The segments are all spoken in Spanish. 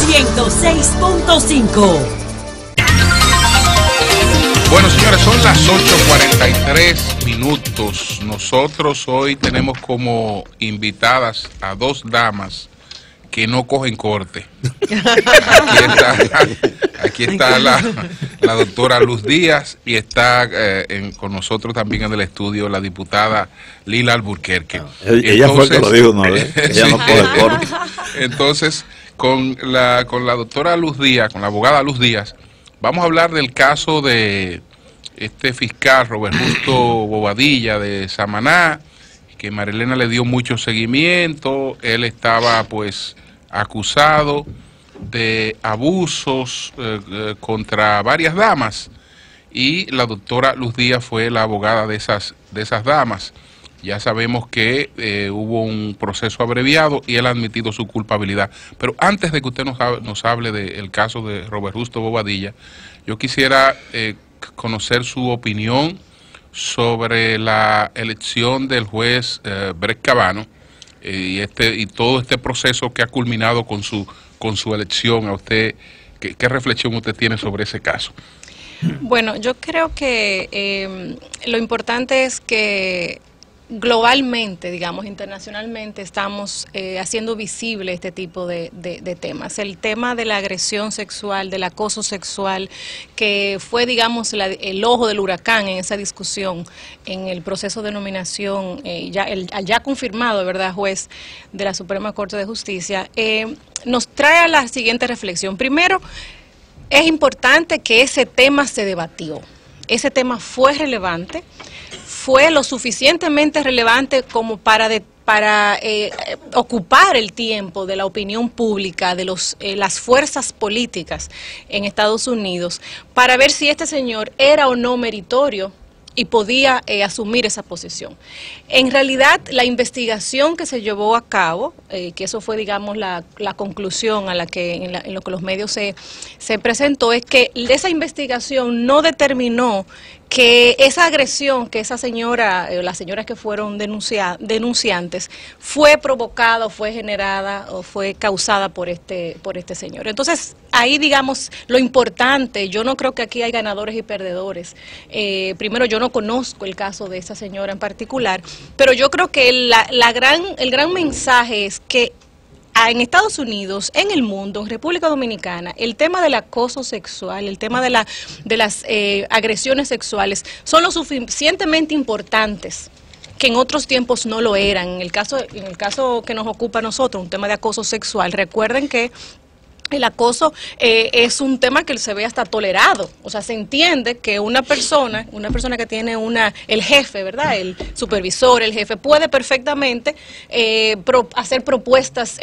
106.5. Bueno, señores, son las 8:43 minutos. Nosotros hoy tenemos como invitadas a dos damas que no cogen corte. Aquí está la doctora Luz Díaz y está con nosotros también en el estudio la diputada Lila Alburquerque. Ella fue que lo dijo una vez. Ella no coge corte. Entonces, con la doctora Luz Díaz, con la abogada Luz Díaz, vamos a hablar del caso de este fiscal Robert Justo Bobadilla de Samaná, que Marilena le dio mucho seguimiento. Él estaba pues acusado de abusos contra varias damas y la doctora Luz Díaz fue la abogada de esas damas. Ya sabemos que hubo un proceso abreviado y él ha admitido su culpabilidad. Pero antes de que usted nos hable del caso de Robert Justo Bobadilla, yo quisiera conocer su opinión sobre la elección del juez Brett Kavanaugh y todo este proceso que ha culminado con su elección. A usted, ¿qué reflexión usted tiene sobre ese caso? Bueno, yo creo que lo importante es que globalmente, digamos, internacionalmente, estamos haciendo visible este tipo de temas. El tema de la agresión sexual, del acoso sexual, que fue, digamos, el ojo del huracán en esa discusión, en el proceso de nominación, ya confirmado, ¿verdad?, juez de la Suprema Corte de Justicia, nos trae a la siguiente reflexión. Primero, es importante que ese tema se debatió. Ese tema fue relevante. Fue lo suficientemente relevante como para ocupar el tiempo de la opinión pública, de las fuerzas políticas en Estados Unidos, para ver si este señor era o no meritorio y podía asumir esa posición. En realidad, la investigación que se llevó a cabo, que eso fue, digamos, la conclusión a la que en lo que los medios se presentó, es que esa investigación no determinó que esa agresión que esa señora, las señoras que fueron denunciantes, fue provocada o fue generada o fue causada por este señor. Entonces, ahí, digamos, lo importante, yo no creo que aquí hay ganadores y perdedores. Primero, yo no conozco el caso de esa señora en particular, pero yo creo que el gran mensaje es que en Estados Unidos, en el mundo, en República Dominicana, el tema del acoso sexual, el tema de las agresiones sexuales son lo suficientemente importantes que en otros tiempos no lo eran. En el caso que nos ocupa a nosotros, un tema de acoso sexual, recuerden que el acoso es un tema que se ve hasta tolerado, o sea, se entiende que una persona que tiene el jefe, ¿verdad?, el supervisor, el jefe, puede perfectamente hacer propuestas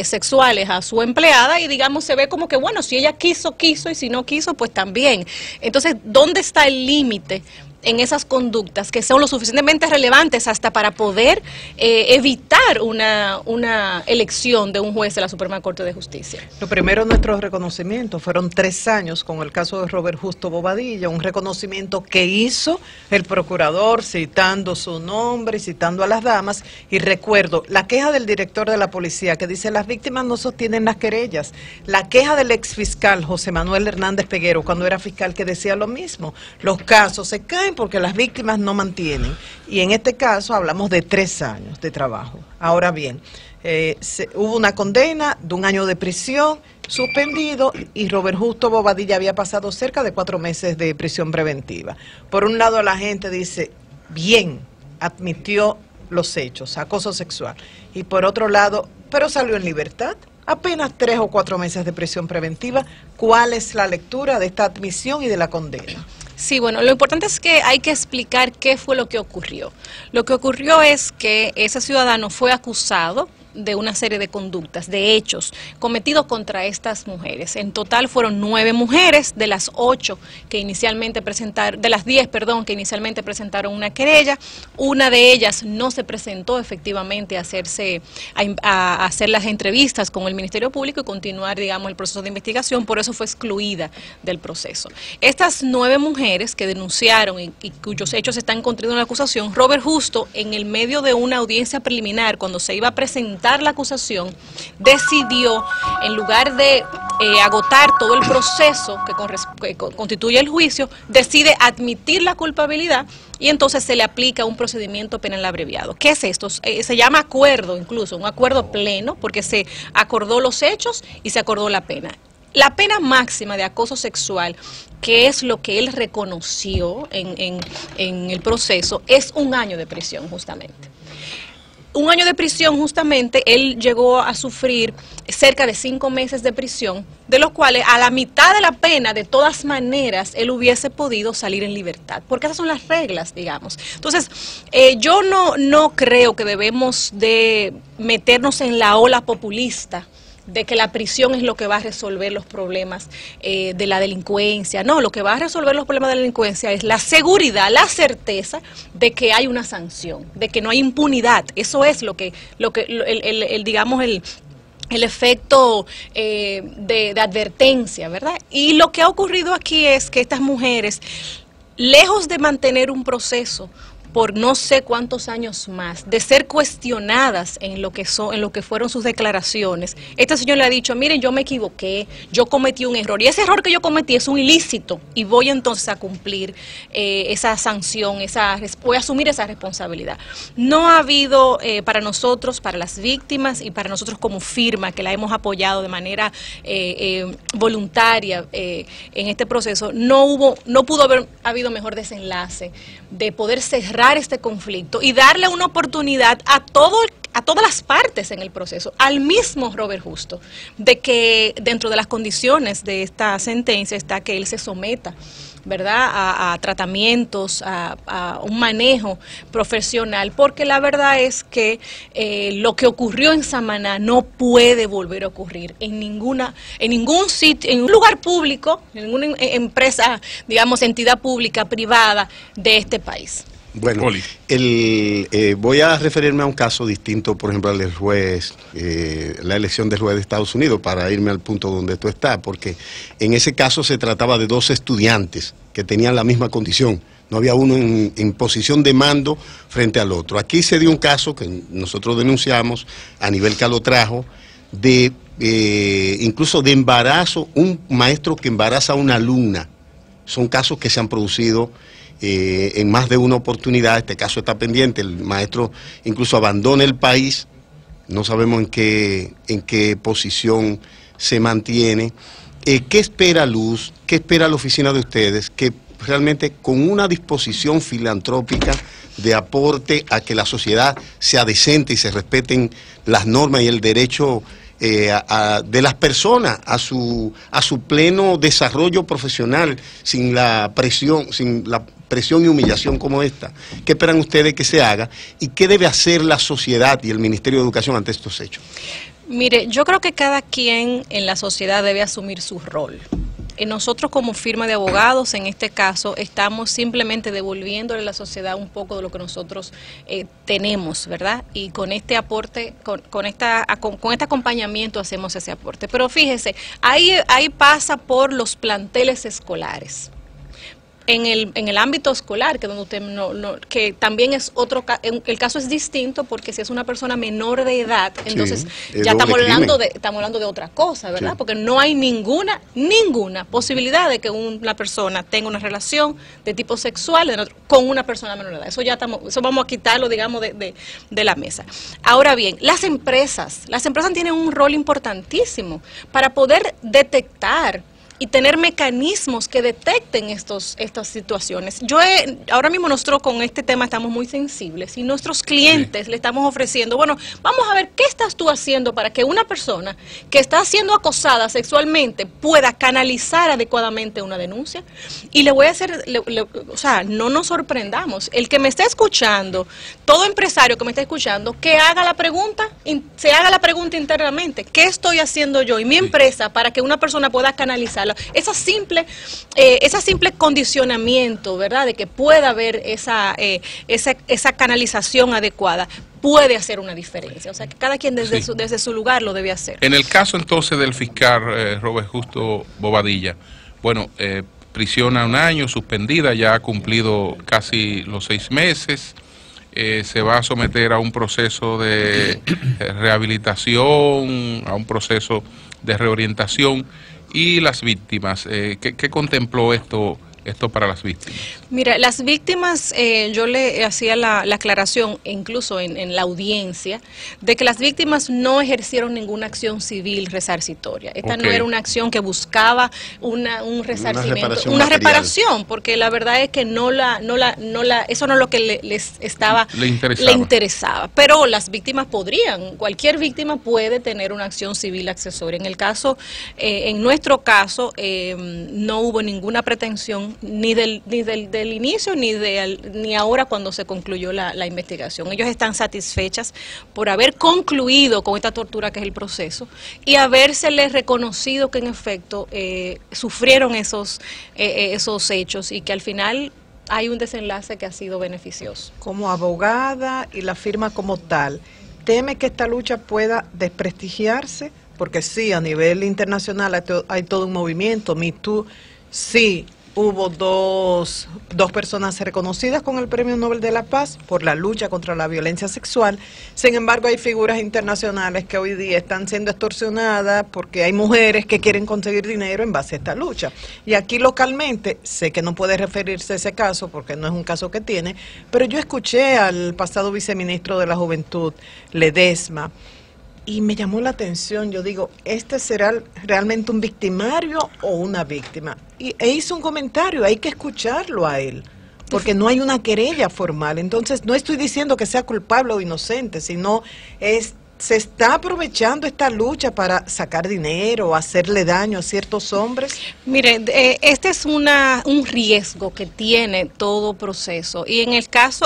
sexuales a su empleada y, digamos, se ve como que, bueno, si ella quiso, y si no quiso, pues también. Entonces, ¿dónde está el límite en esas conductas que son lo suficientemente relevantes hasta para poder evitar una elección de un juez de la Suprema Corte de Justicia? Lo primero, nuestro reconocimiento, fueron 3 años con el caso de Robert Justo Bobadilla, un reconocimiento que hizo el procurador citando su nombre, citando a las damas, y recuerdo la queja del director de la policía que dice: las víctimas no sostienen las querellas, la queja del exfiscal José Manuel Hernández Peguero cuando era fiscal, que decía lo mismo, los casos se caen porque las víctimas no mantienen, y en este caso hablamos de 3 años de trabajo. Ahora bien, hubo una condena de 1 año de prisión suspendido y Robert Justo Bobadilla había pasado cerca de 4 meses de prisión preventiva. Por un lado, la gente dice, bien, admitió los hechos, acoso sexual, y por otro lado, pero salió en libertad. Apenas 3 o 4 meses de prisión preventiva. ¿Cuál es la lectura de esta admisión y de la condena? Sí, bueno, lo importante es que hay que explicar qué fue lo que ocurrió. Lo que ocurrió es que ese ciudadano fue acusado de una serie de conductas, de hechos cometidos contra estas mujeres. En total fueron 9 mujeres de las 8 que inicialmente presentaron, de las 10, perdón, que inicialmente presentaron una querella. Una de ellas no se presentó efectivamente a hacer las entrevistas con el Ministerio Público y continuar, digamos, el proceso de investigación, por eso fue excluida del proceso. Estas 9 mujeres que denunciaron y cuyos hechos están contenidos en la acusación, Robert Justo, en el medio de una audiencia preliminar, cuando se iba a presentar desacreditar la acusación, decidió, en lugar de agotar todo el proceso que constituye el juicio, decide admitir la culpabilidad y entonces se le aplica un procedimiento penal abreviado. ¿Qué es esto? Se llama acuerdo, incluso un acuerdo pleno, porque se acordó los hechos y se acordó la pena. La pena máxima de acoso sexual, que es lo que él reconoció en el proceso, es 1 año de prisión, justamente. 1 año de prisión, justamente, él llegó a sufrir cerca de 5 meses de prisión, de los cuales a la mitad de la pena, de todas maneras, él hubiese podido salir en libertad, porque esas son las reglas, digamos. Entonces, yo no creo que debemos de meternos en la ola populista de que la prisión es lo que va a resolver los problemas de la delincuencia. No, lo que va a resolver los problemas de la delincuencia es la seguridad, la certeza de que hay una sanción, de que no hay impunidad. Eso es digamos, el efecto de advertencia, ¿verdad? Y lo que ha ocurrido aquí es que estas mujeres, lejos de mantener un proceso por no sé cuántos años más, de ser cuestionadas en lo que fueron sus declaraciones, este señor le ha dicho: miren, yo me equivoqué, yo cometí un error, y ese error que yo cometí es un ilícito, y voy entonces a cumplir esa sanción, voy a asumir esa responsabilidad. No ha habido para nosotros, para las víctimas y para nosotros como firma, que la hemos apoyado de manera voluntaria en este proceso, no pudo haber habido mejor desenlace de poder cerrar este conflicto y darle una oportunidad a todas las partes en el proceso, al mismo Robert Justo, de que dentro de las condiciones de esta sentencia está que él se someta, ¿verdad?, a tratamientos, a un manejo profesional, porque la verdad es que lo que ocurrió en Samaná no puede volver a ocurrir en ningún sitio, en un lugar público, en ninguna empresa, digamos, entidad pública, privada de este país. Bueno, voy a referirme a un caso distinto, por ejemplo, al del juez, la elección del juez de Estados Unidos, para irme al punto donde tú estás, porque en ese caso se trataba de 2 estudiantes que tenían la misma condición. No había uno en posición de mando frente al otro. Aquí se dio un caso que nosotros denunciamos a nivel Calotrajo, incluso de embarazo, un maestro que embaraza a una alumna. Son casos que se han producido en más de una oportunidad. Este caso está pendiente, el maestro incluso abandona el país, no sabemos en qué posición se mantiene. ¿Qué espera Luz? ¿Qué espera la oficina de ustedes? Que realmente con una disposición filantrópica de aporte a que la sociedad sea decente y se respeten las normas y el derecho de las personas a su pleno desarrollo profesional, sin la presión y humillación como esta. ¿Qué esperan ustedes que se haga y qué debe hacer la sociedad y el Ministerio de Educación ante estos hechos? Mire, yo creo que cada quien en la sociedad debe asumir su rol. Nosotros como firma de abogados, en este caso, estamos simplemente devolviéndole a la sociedad un poco de lo que nosotros tenemos, ¿verdad? Y con este aporte, con este acompañamiento hacemos ese aporte. Pero fíjese, ahí pasa por los planteles escolares. En el ámbito escolar, que donde usted que también es otro, el caso es distinto, porque si es una persona menor de edad, entonces sí, ya estamos hablando de otra cosa, ¿verdad? Sí. Porque no hay ninguna posibilidad de que una persona tenga una relación de tipo sexual con una persona menor de edad. Eso vamos a quitarlo, digamos, de la mesa. Ahora bien, las empresas tienen un rol importantísimo para poder detectar y tener mecanismos que detecten estas situaciones. Ahora mismo nosotros con este tema estamos muy sensibles y nuestros clientes le estamos ofreciendo, bueno, vamos a ver qué estás tú haciendo para que una persona que está siendo acosada sexualmente pueda canalizar adecuadamente una denuncia. Y le voy a hacer, o sea, no nos sorprendamos. El que me está escuchando, todo empresario que me está escuchando, que haga la pregunta, se haga la pregunta internamente, ¿qué estoy haciendo yo y mi empresa para que una persona pueda canalizarla? Esa simple condicionamiento, ¿verdad?, de que pueda haber esa canalización adecuada, puede hacer una diferencia. O sea, que cada quien desde su lugar lo debe hacer. En el caso entonces del fiscal Robert Justo Bobadilla, bueno, prisión a 1 año, suspendida, ya ha cumplido casi los 6 meses. se va a someter a un proceso de rehabilitación, a un proceso de reorientación. Y las víctimas, ¿qué contempló esto para las víctimas? Mira, las víctimas, yo le hacía la aclaración, incluso en la audiencia, de que las víctimas no ejercieron ninguna acción civil resarcitoria. Esta no era una acción que buscaba un resarcimiento, una reparación, porque la verdad es que eso no es lo que le interesaba. Pero las víctimas cualquier víctima puede tener una acción civil accesoria. En nuestro caso, no hubo ninguna pretensión ni del inicio ni ahora cuando se concluyó la investigación. Ellos están satisfechas por haber concluido con esta tortura que es el proceso y habérseles reconocido que en efecto sufrieron esos hechos y que al final hay un desenlace que ha sido beneficioso. Como abogada y la firma como tal, ¿teme que esta lucha pueda desprestigiarse? Porque sí, a nivel internacional hay todo un movimiento. Me Too, sí. Hubo dos personas reconocidas con el Premio Nobel de la Paz por la lucha contra la violencia sexual. Sin embargo, hay figuras internacionales que hoy día están siendo extorsionadas porque hay mujeres que quieren conseguir dinero en base a esta lucha. Y aquí localmente, sé que no puede referirse a ese caso porque no es un caso que tiene, pero yo escuché al pasado viceministro de la Juventud, Ledesma, y me llamó la atención. Yo digo, ¿este será realmente un victimario o una víctima? E hizo un comentario, hay que escucharlo a él, porque no hay una querella formal. Entonces, no estoy diciendo que sea culpable o inocente, sino se está aprovechando esta lucha para sacar dinero o hacerle daño a ciertos hombres. Mire, este es un riesgo que tiene todo proceso. Y en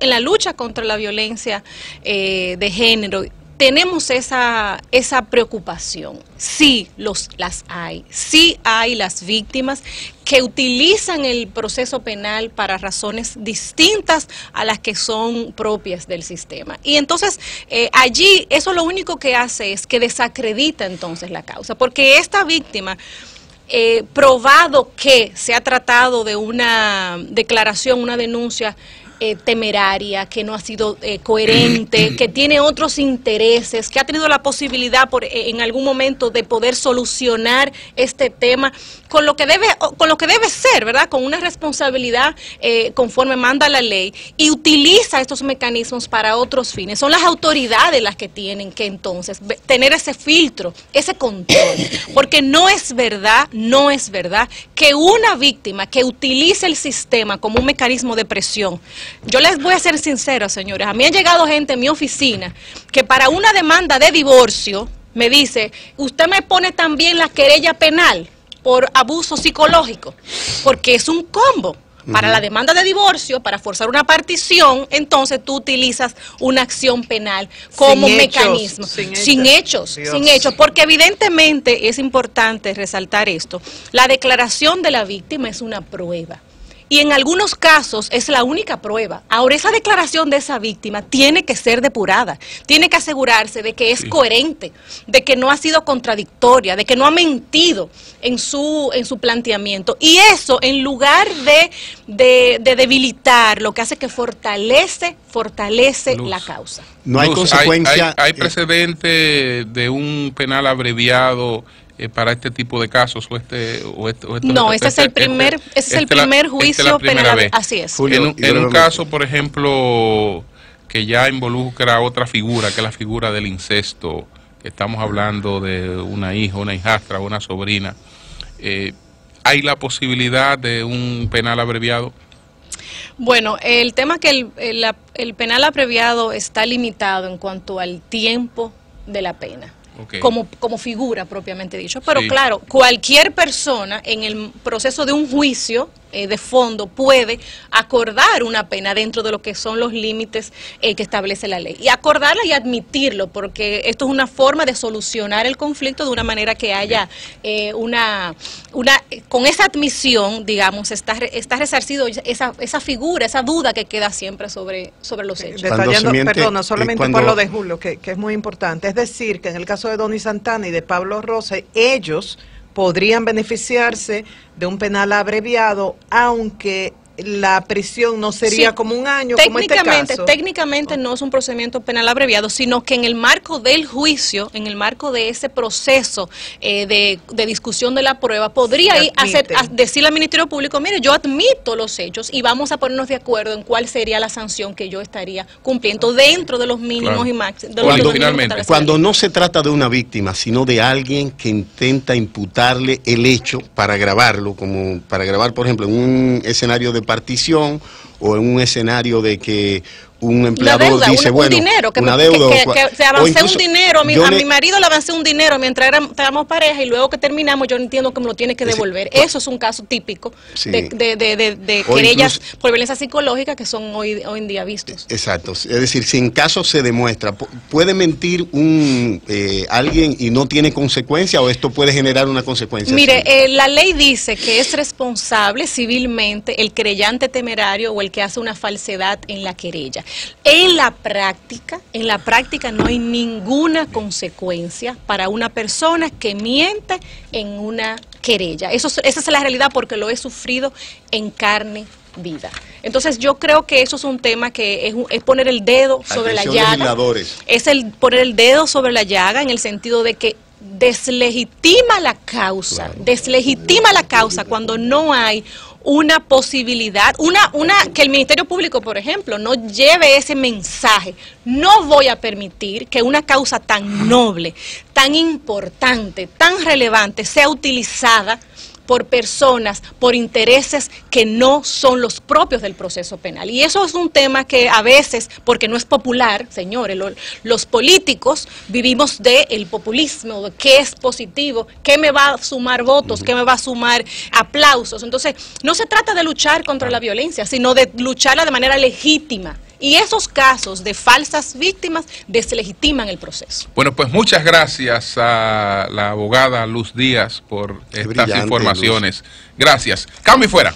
la lucha contra la violencia de género, tenemos esa preocupación. Sí, las hay. Sí hay las víctimas que utilizan el proceso penal para razones distintas a las que son propias del sistema. Y entonces, allí, eso lo único que hace es que desacredita entonces la causa, porque esta víctima, probado que se ha tratado de una declaración, una denuncia temeraria, que no ha sido coherente, que tiene otros intereses, que ha tenido la posibilidad en algún momento de poder solucionar este tema con lo que debe ser, ¿verdad? Con una responsabilidad conforme manda la ley, y utiliza estos mecanismos para otros fines. Son las autoridades las que tienen que entonces tener ese filtro, ese control, porque no es verdad que una víctima que utilice el sistema como un mecanismo de presión. Yo les voy a ser sincera, señores, a mí ha llegado gente en mi oficina que para una demanda de divorcio me dice, usted me pone también la querella penal por abuso psicológico, porque es un combo. Para la demanda de divorcio, para forzar una partición, entonces tú utilizas una acción penal como mecanismo. Sin hechos, porque evidentemente es importante resaltar esto. La declaración de la víctima es una prueba. Y en algunos casos es la única prueba. Ahora, esa declaración de esa víctima tiene que ser depurada, tiene que asegurarse de que es coherente, de que no ha sido contradictoria, de que no ha mentido en su planteamiento. Y eso, en lugar de debilitar, lo que hace que fortalece la causa. No hay consecuencia. ¿Hay precedente de un penal abreviado para este tipo de casos No, este es el primer juicio penal. Así es. Julio, en un caso, por ejemplo, que ya involucra a otra figura, que es la figura del incesto, que estamos hablando de una hija, una hijastra, una sobrina, ¿hay la posibilidad de un penal abreviado? Bueno, el tema que el penal abreviado está limitado en cuanto al tiempo de la pena. Okay. Como figura propiamente dicho, pero sí, claro, cualquier persona en el proceso de un juicio de fondo puede acordar una pena dentro de lo que son los límites que establece la ley, y acordarla y admitirlo, porque esto es una forma de solucionar el conflicto de una manera que haya con esa admisión, digamos, está resarcido esa figura, esa duda que queda siempre sobre los hechos. Perdona, solamente por lo de Julio, que es muy importante, es decir, que en el caso de Donny Santana y de Pablo Rosa, ellos podrían beneficiarse de un penal abreviado, aunque la prisión no sería Sí, como un año, como este caso. técnicamente no es un procedimiento penal abreviado, sino que en el marco del juicio, en el marco de ese proceso de discusión de la prueba, podría decirle al Ministerio Público, mire, yo admito los hechos y vamos a ponernos de acuerdo en cuál sería la sanción que yo estaría cumpliendo dentro de los mínimos y máximos. Cuando no se trata de una víctima, sino de alguien que intenta imputarle el hecho para grabarlo, como para grabar, por ejemplo, en un escenario de partición o en un escenario de que un empleador dice, un dinero, que se avancé un dinero, a mi marido le avancé un dinero mientras éramos pareja y luego que terminamos yo entiendo que me lo tiene que devolver. Eso es un caso típico de querellas por violencia psicológica que son hoy en día vistos. Exacto, es decir, si en caso se demuestra, ¿puede mentir alguien y no tiene consecuencia o esto puede generar una consecuencia? Mire, la ley dice que es responsable civilmente el querellante temerario o el que hace una falsedad en la querella. En la práctica no hay ninguna consecuencia para una persona que miente en una querella. Esa es la realidad porque lo he sufrido en carne viva. Entonces yo creo que eso es un tema que es poner el dedo sobre la llaga. Es poner el dedo sobre la llaga en el sentido de que deslegitima la causa cuando no hay una posibilidad, que el Ministerio Público, por ejemplo, no lleve ese mensaje. No voy a permitir que una causa tan noble, tan importante, tan relevante sea utilizada por personas, por intereses que no son los propios del proceso penal. Y eso es un tema que a veces, porque no es popular, señores, los políticos vivimos del populismo, de qué es positivo, qué me va a sumar votos, qué me va a sumar aplausos. Entonces, no se trata de luchar contra la violencia, sino de lucharla de manera legítima. Y esos casos de falsas víctimas deslegitiman el proceso. Bueno, pues muchas gracias a la abogada Luz Díaz por estas informaciones. Luz. Gracias. Cambio y fuera.